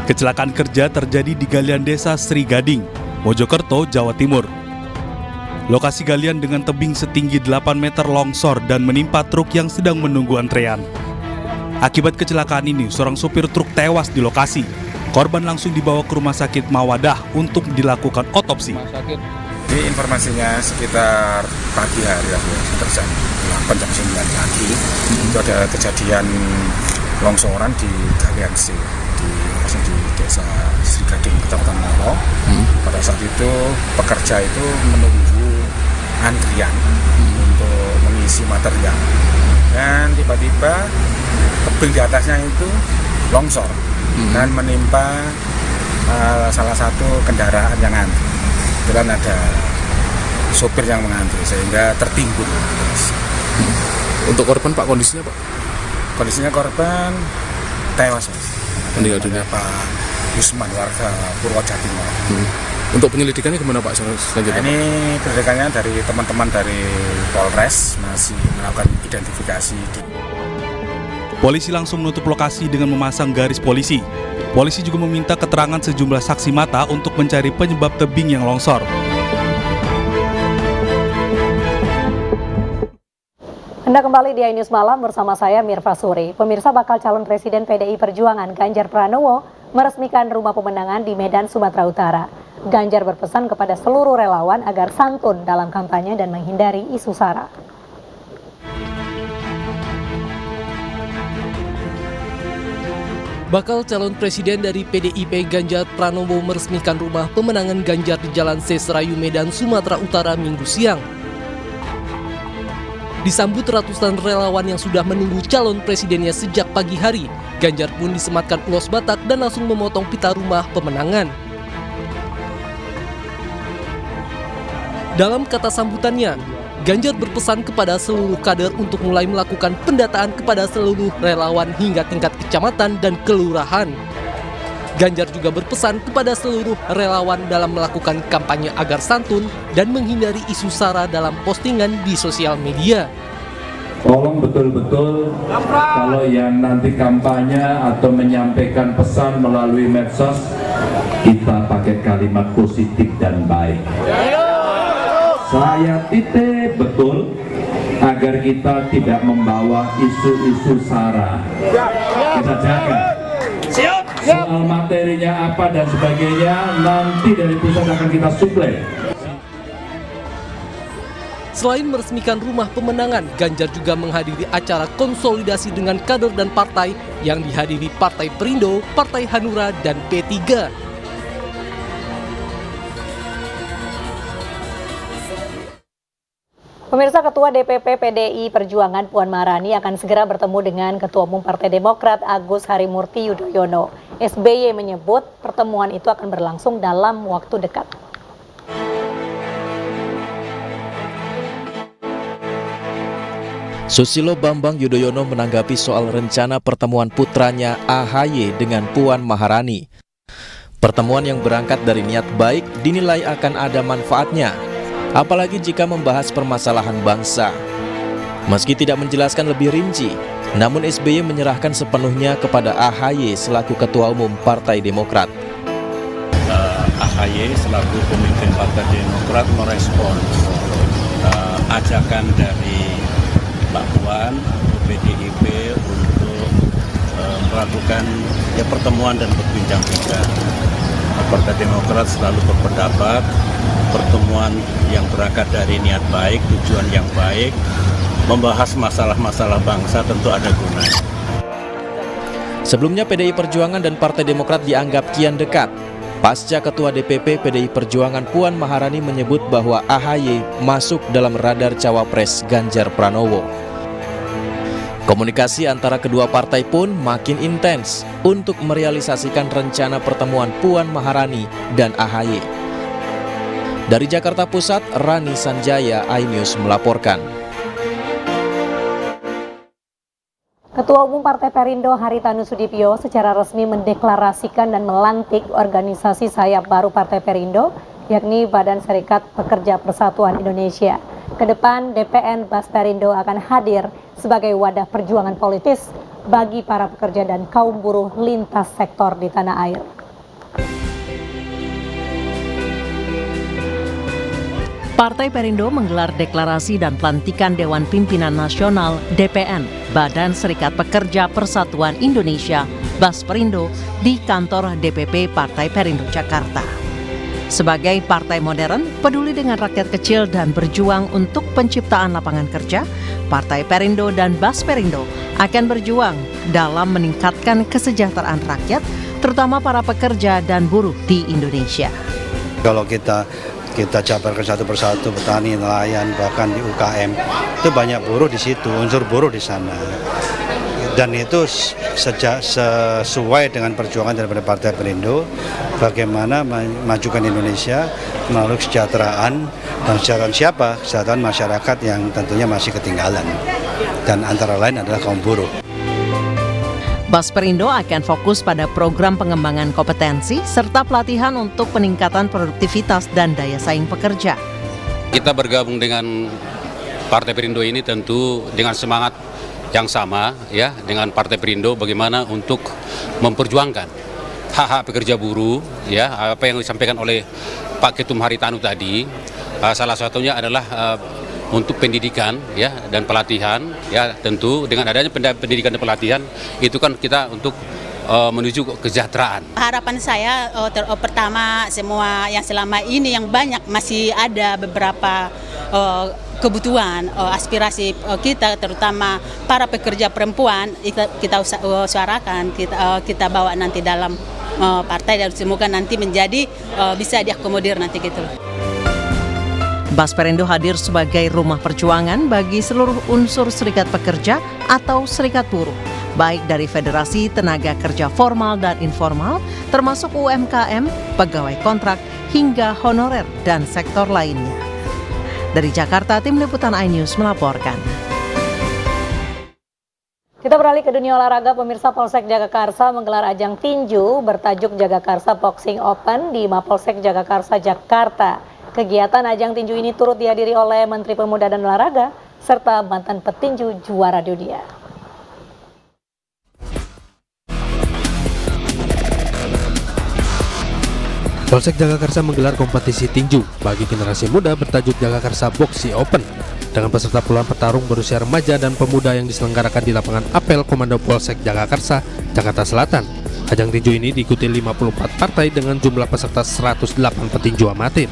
Kecelakaan kerja terjadi di galian desa Sri Gading, Mojokerto, Jawa Timur. Lokasi galian dengan tebing setinggi 8 meter longsor dan menimpa truk yang sedang menunggu antrean. Akibat kecelakaan ini, seorang supir truk tewas di lokasi. Korban langsung dibawa ke rumah sakit Mawadah untuk dilakukan otopsi. Ini informasinya sekitar pagi hari terjadi 8 jam 9 pagi. Itu ada kejadian longsoran di galian C di desa Sri Gading, Kecamatan Moro. Pada saat itu pekerja itu menunggu antrian untuk mengisi material, dan tiba-tiba tebing di atasnya itu longsor dan menimpa salah satu kendaraan yang antri. Kebetulan ada sopir yang mengantri sehingga tertimbun. Untuk korban Pak, kondisinya Pak? Kondisinya korban tewas, Mas. Meninggal dunia. Pak Yusman, warga Purwojati. Untuk penyelidikannya gimana Pak selanjutnya? Ini penyelidikannya dari teman-teman dari Polres masih melakukan identifikasi. Polisi langsung menutup lokasi dengan memasang garis polisi. Polisi juga meminta keterangan sejumlah saksi mata untuk mencari penyebab tebing yang longsor. Anda kembali di iNews Malam bersama saya Mirva Suri. Pemirsa, bakal calon Presiden PDI Perjuangan Ganjar Pranowo meresmikan rumah pemenangan di Medan, Sumatera Utara. Ganjar berpesan kepada seluruh relawan agar santun dalam kampanye dan menghindari isu sara. Bakal calon presiden dari PDIP Ganjar Pranowo meresmikan rumah pemenangan Ganjar di Jalan C. Serayu, Medan, Sumatera Utara Minggu siang. Disambut ratusan relawan yang sudah menunggu calon presidennya sejak pagi hari, Ganjar pun disematkan ulos Batak dan langsung memotong pita rumah pemenangan. Dalam kata sambutannya, Ganjar berpesan kepada seluruh kader untuk mulai melakukan pendataan kepada seluruh relawan hingga tingkat kecamatan dan kelurahan. Ganjar juga berpesan kepada seluruh relawan dalam melakukan kampanye agar santun dan menghindari isu sara dalam postingan di sosial media. Tolong betul-betul kalau yang nanti kampanye atau menyampaikan pesan melalui medsos, kita pakai kalimat positif dan baik. Saya titik betul agar kita tidak membawa isu-isu sara. Kita jaga. Soal materinya apa dan sebagainya nanti dari pusat akan kita suplai. Selain meresmikan rumah pemenangan, Ganjar juga menghadiri acara konsolidasi dengan kader dan partai yang dihadiri Partai Perindo, Partai Hanura, dan P3. Pemirsa, Ketua DPP PDI Perjuangan Puan Maharani akan segera bertemu dengan Ketua Umum Partai Demokrat Agus Harimurti Yudhoyono. SBY menyebut pertemuan itu akan berlangsung dalam waktu dekat. Susilo Bambang Yudhoyono menanggapi soal rencana pertemuan putranya AHY dengan Puan Maharani. Pertemuan yang berangkat dari niat baik dinilai akan ada manfaatnya, apalagi jika membahas permasalahan bangsa. Meski tidak menjelaskan lebih rinci, namun SBY menyerahkan sepenuhnya kepada AHY selaku Ketua Umum Partai Demokrat. AHY selaku pemimpin Partai Demokrat merespon ajakan dari Mbak Puan, PDIP untuk melakukan pertemuan dan berbincang-bincang. Partai Demokrat selalu berpendapat pertemuan yang berangkat dari niat baik, tujuan yang baik, membahas masalah-masalah bangsa tentu ada gunanya. Sebelumnya PDI Perjuangan dan Partai Demokrat dianggap kian dekat. Pasca Ketua DPP PDI Perjuangan Puan Maharani menyebut bahwa AHY masuk dalam radar cawapres Ganjar Pranowo. Komunikasi antara kedua partai pun makin intens untuk merealisasikan rencana pertemuan Puan Maharani dan AHY. Dari Jakarta Pusat, Rani Sanjaya, iNews melaporkan. Ketua Umum Partai Perindo Haritanu Sudibyo secara resmi mendeklarasikan dan melantik organisasi sayap baru Partai Perindo, yakni Badan Serikat Pekerja Persatuan Indonesia. Kedepan DPN Bas Perindo akan hadir sebagai wadah perjuangan politis bagi para pekerja dan kaum buruh lintas sektor di tanah air. Partai Perindo menggelar deklarasi dan pelantikan Dewan Pimpinan Nasional (DPN) Badan Serikat Pekerja Persatuan Indonesia (Basperindo) di kantor DPP Partai Perindo Jakarta. Sebagai partai modern, peduli dengan rakyat kecil dan berjuang untuk penciptaan lapangan kerja, Partai Perindo dan Basperindo akan berjuang dalam meningkatkan kesejahteraan rakyat, terutama para pekerja dan buruh di Indonesia. Kalau kita jabarkan satu persatu, petani, nelayan, bahkan di UKM, itu banyak buruh di situ, unsur buruh di sana. Dan itu sesuai dengan perjuangan daripada Partai Perindo, bagaimana memajukan Indonesia melalui kesejahteraan, dan kesejahteraan siapa? Kesejahteraan masyarakat yang tentunya masih ketinggalan. Dan antara lain adalah kaum buruh. Basperindo akan fokus pada program pengembangan kompetensi serta pelatihan untuk peningkatan produktivitas dan daya saing pekerja. Kita bergabung dengan Partai Perindo ini tentu dengan semangat yang sama ya dengan Partai Perindo bagaimana untuk memperjuangkan hak-hak pekerja buruh ya apa yang disampaikan oleh Pak Ketum Haritanu tadi salah satunya adalah untuk pendidikan ya dan pelatihan ya tentu dengan adanya pendidikan dan pelatihan itu kan kita untuk menuju kesejahteraan. Harapan saya pertama semua yang selama ini yang banyak masih ada beberapa kebutuhan aspirasi kita terutama para pekerja perempuan kita suarakan kita bawa nanti dalam partai dan semoga nanti menjadi bisa diakomodir nanti gitu. Basperindo hadir sebagai rumah perjuangan bagi seluruh unsur serikat pekerja atau serikat buruh, baik dari Federasi Tenaga Kerja Formal dan Informal, termasuk UMKM, pegawai kontrak, hingga honorer dan sektor lainnya. Dari Jakarta, Tim Liputan iNews melaporkan. Kita beralih ke dunia olahraga. Pemirsa, Polsek Jagakarsa menggelar ajang tinju bertajuk Jagakarsa Boxing Open di Mapolsek Jagakarsa, Jakarta. Kegiatan ajang tinju ini turut dihadiri oleh Menteri Pemuda dan Olahraga serta mantan petinju juara dunia. Polsek Jagakarsa menggelar kompetisi tinju bagi generasi muda bertajuk Jagakarsa Boxing Open dengan peserta puluhan petarung berusia remaja dan pemuda yang diselenggarakan di lapangan apel Komando Polsek Jagakarsa, Jakarta Selatan. Ajang tinju ini diikuti 54 partai dengan jumlah peserta 108 petinju amatir.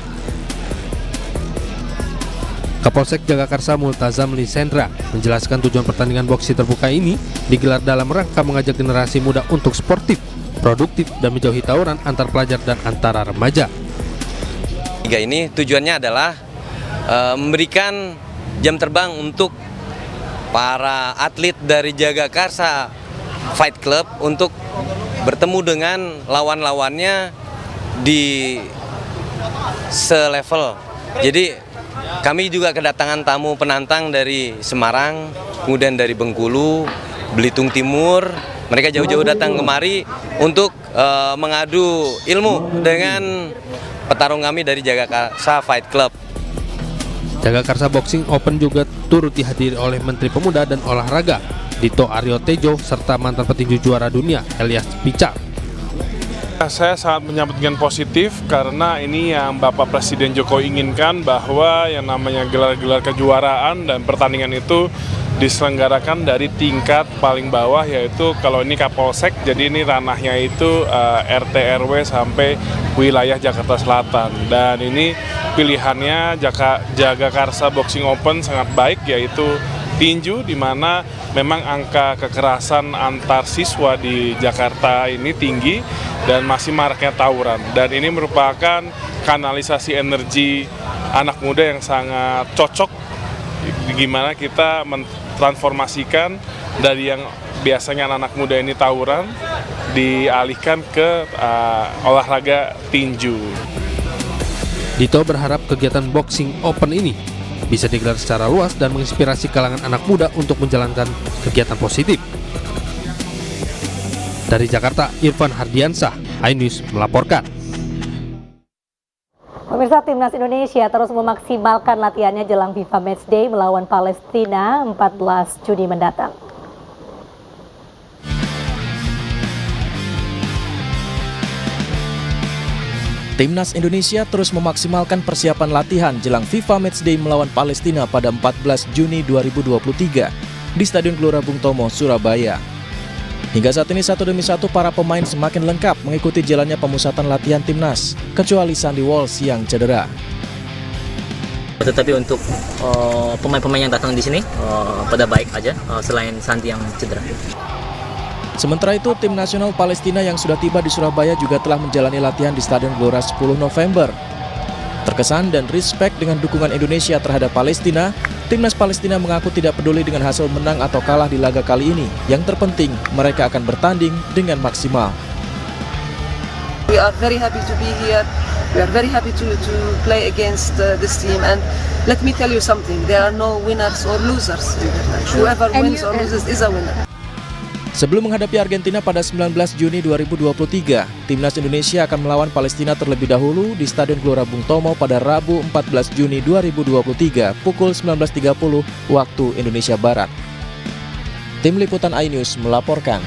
Kapolsek Jagakarsa Multazam Lisendra menjelaskan tujuan pertandingan boksi terbuka ini digelar dalam rangka mengajak generasi muda untuk sportif, produktif, dan menjauhi tawuran antar pelajar dan antara remaja. Liga ini tujuannya adalah memberikan jam terbang untuk para atlet dari Jagakarsa Fight Club untuk bertemu dengan lawan-lawannya di selevel. Jadi kami juga kedatangan tamu penantang dari Semarang, kemudian dari Bengkulu, Belitung Timur. Mereka jauh-jauh datang kemari untuk mengadu ilmu dengan petarung kami dari Jagakarsa Fight Club. Jagakarsa Boxing Open juga turut dihadiri oleh Menteri Pemuda dan Olahraga Dito Aryo Tejo serta mantan petinju juara dunia Elias Pica. Saya sangat menyambut dengan positif karena ini yang Bapak Presiden Jokowi inginkan, bahwa yang namanya gelar-gelar kejuaraan dan pertandingan itu diselenggarakan dari tingkat paling bawah, yaitu kalau ini Kapolsek, jadi ini ranahnya itu RT RW sampai wilayah Jakarta Selatan. Dan ini pilihannya Jagakarsa Boxing Open sangat baik, yaitu tinju, di mana memang angka kekerasan antar siswa di Jakarta ini tinggi dan masih maraknya tawuran. Dan ini merupakan kanalisasi energi anak muda yang sangat cocok, gimana kita mentransformasikan dari yang biasanya anak muda ini tawuran dialihkan ke olahraga tinju. Dito berharap kegiatan Boxing Open ini bisa digelar secara luas dan menginspirasi kalangan anak muda untuk menjalankan kegiatan positif. Dari Jakarta, Irfan Hardiansah, iNews melaporkan. Pemirsa, Timnas Indonesia terus memaksimalkan latihannya jelang FIFA Matchday melawan Palestina 14 Juni mendatang. Timnas Indonesia terus memaksimalkan persiapan latihan jelang FIFA Matchday melawan Palestina pada 14 Juni 2023 di Stadion Gelora Bung Tomo, Surabaya. Hingga saat ini satu demi satu para pemain semakin lengkap mengikuti jalannya pemusatan latihan timnas, kecuali Sandy Walsh yang cedera. Tetapi untuk pemain-pemain yang datang di sini pada baik aja, selain Sandy yang cedera. Sementara itu, tim nasional Palestina yang sudah tiba di Surabaya juga telah menjalani latihan di Stadion Gelora 10 November. Terkesan dan respect dengan dukungan Indonesia terhadap Palestina, timnas Palestina mengaku tidak peduli dengan hasil menang atau kalah di laga kali ini. Yang terpenting, mereka akan bertanding dengan maksimal. We are very happy to be here. We are very happy to play against this team. And let me tell you something, there are no winners or losers in the match. Whoever wins or loses is a winner. Sebelum menghadapi Argentina pada 19 Juni 2023, timnas Indonesia akan melawan Palestina terlebih dahulu di Stadion Gelora Bung Tomo pada Rabu 14 Juni 2023 pukul 19.30 waktu Indonesia Barat. Tim Liputan iNews melaporkan.